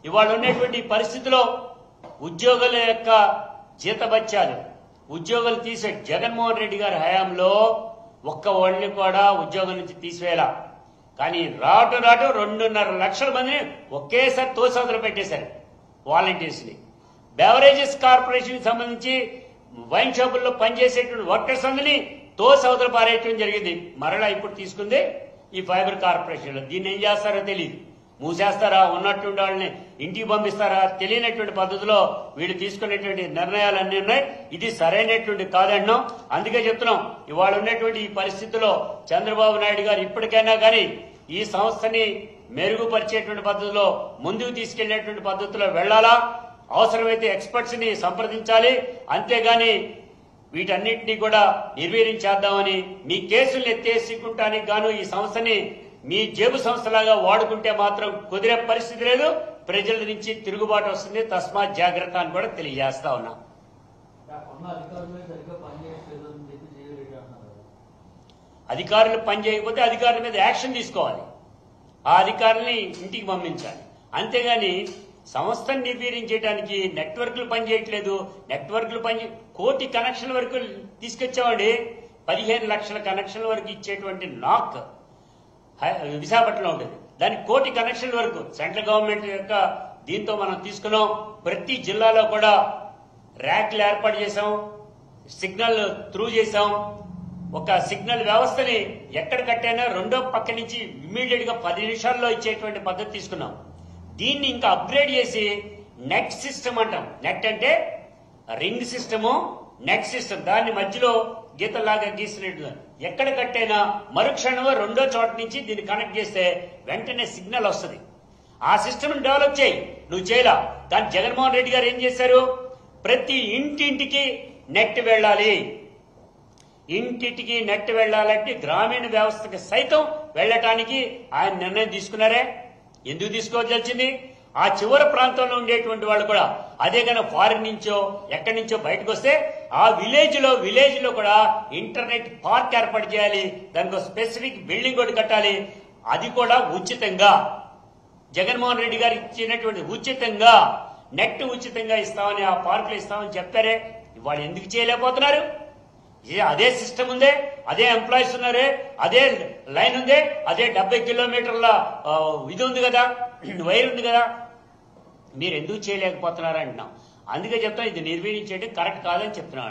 ఇవాళ ఉన్నటువంటి పరిస్థితిలో ఉద్యోగుల యొక్క జీతభత్యాలు ఉద్యోగులు తీసే జగన్మోహన్ రెడ్డి గారి హయాంలో ఒక్క వాళ్ళని కూడా ఉద్యోగం నుంచి తీసివేయాల. కానీ రాటు 2.5 లక్షల మందిని ఒకేసారి తోసవతలు పెట్టేశారు వాలంటీర్స్ ని. బెవరేజెస్ కార్పొరేషన్ సంబంధించి వైన్ షాపుల్లో పనిచేసేటువంటి వర్కర్స్ అందరినీ తోసవతలు పారేయటం జరిగింది. మరలా ఇప్పుడు తీసుకుంది ఈ ఫైబర్ కార్పొరేషన్. దీన్ని ఏం చేస్తారో తెలియదు. మూసేస్తారా, ఉన్నటువంటి వాళ్ళని ఇంటికి పంపిస్తారా తెలియనటువంటి పద్ధతిలో వీళ్ళు తీసుకునేటువంటి నిర్ణయాలు అన్నీ ఉన్నాయి. ఇది సరైనటువంటి కాదన్నాం. అందుకే చెప్తున్నాం, ఇవాళ ఉన్నటువంటి ఈ పరిస్థితిలో చంద్రబాబు నాయుడు గారు ఇప్పటికైనా కానీ ఈ సంస్థని మెరుగుపరిచేటువంటి పద్ధతిలో ముందుకు తీసుకెళ్లేటువంటి పద్ధతిలో వెళ్లాలా. అవసరమైతే ఎక్స్పర్ట్స్ ని సంప్రదించాలి. అంతేగాని వీటన్నిటినీ కూడా నిర్వీర్యం చేద్దామని మీ కేసులు ఎత్తేసుకుంటానికి గాను ఈ సంస్థని మీ జేబు సంస్థలాగా వాడుకుంటే మాత్రం కుదిరే పరిస్థితి లేదు. ప్రజల నుంచి తిరుగుబాటు వస్తుంది. తస్మాత్ జాగ్రత్త అని కూడా తెలియజేస్తా ఉన్నా. అధికారులు పని చేయకపోతే అధికారుల మీద యాక్షన్ తీసుకోవాలి. ఆ అధికారుల్ని ఇంటికి పంపించాలి. అంతేగాని సంస్థను నిర్వీర్యం చేయడానికి నెట్వర్క్లు పనిచేయట్లేదు. నెట్వర్క్లు కోటి కనెక్షన్ల వరకు తీసుకొచ్చామండి. 15 లక్షల కనెక్షన్ల వరకు ఇచ్చేటువంటి నాక్ విశాఖపట్నంలో ఉంటుంది. దానికి కోటి కనెక్షన్ల వరకు సెంట్రల్ గవర్నమెంట్ యొక్క దీంతో మనం తీసుకున్నాం. ప్రతి జిల్లాలో కూడా ర్యాక్లు ఏర్పాటు చేశాం, సిగ్నల్ త్రూ చేశాం. ఒక సిగ్నల్ వ్యవస్థని ఎక్కడ కట్టైనా రెండో పక్క నుంచి ఇమ్మీడియట్ గా 10 నిమిషాల్లో ఇచ్చేటువంటి పద్ధతి తీసుకున్నాం. దీన్ని ఇంకా అప్గ్రేడ్ చేసి నెట్ సిస్టమ్ అంటాం. నెట్ అంటే రింగ్ సిస్టము, నెట్ సిస్టమ్. దాన్ని మధ్యలో గీతలాగా గీసినట్టు ఎక్కడ కట్టైనా మరుక్షణంలో రెండో చోట నుంచి దీన్ని కనెక్ట్ చేస్తే వెంటనే సిగ్నల్ వస్తుంది. ఆ సిస్టమ్ డెవలప్ చేయి. నువ్వు చేయలా. కానీ జగన్మోహన్ రెడ్డి గారు ఏం చేశారు? ప్రతి ఇంటింటికి నెట్ వెళ్ళాలి. ఇంటింటికి నెట్ వెళ్లాలంటే గ్రామీణ వ్యవస్థకి సైతం వెళ్లటానికి ఆయన నిర్ణయం తీసుకున్నారే. ఎందుకు తీసుకోవాల్సింది? ఆ చివరి ప్రాంతంలో ఉండేటువంటి వాళ్ళు కూడా అదే కనుక ఫారిన్ నుంచో ఎక్కడి నుంచో బయటకు వస్తే ఆ విలేజ్ లో కూడా ఇంటర్నెట్ పార్క్ ఏర్పాటు చేయాలి. దానికి స్పెసిఫిక్ బిల్డింగ్ ఒకటి కట్టాలి. అది కూడా ఉచితంగా. జగన్మోహన్ రెడ్డి గారు ఇచ్చినటువంటి ఉచితంగా నెట్ ఉచితంగా ఇస్తామని, ఆ పార్కులు ఇస్తామని చెప్తారే. వాళ్ళు ఎందుకు చేయలేకపోతున్నారు? అదే సిస్టమ్ ఉందే, అదే ఎంప్లాయీస్ ఉన్నారే, అదే లైన్ ఉందే, అదే 70 కిలోమీటర్ల ఇది ఉంది కదా, వైర్ ఉంది కదా. మీరు ఎందుకు చేయలేకపోతున్నారా అంటున్నాం. అందుకే చెప్తాం, ఇది నిర్వీర్యం చేయడం కరెక్ట్ కాదని చెప్తున్నాం.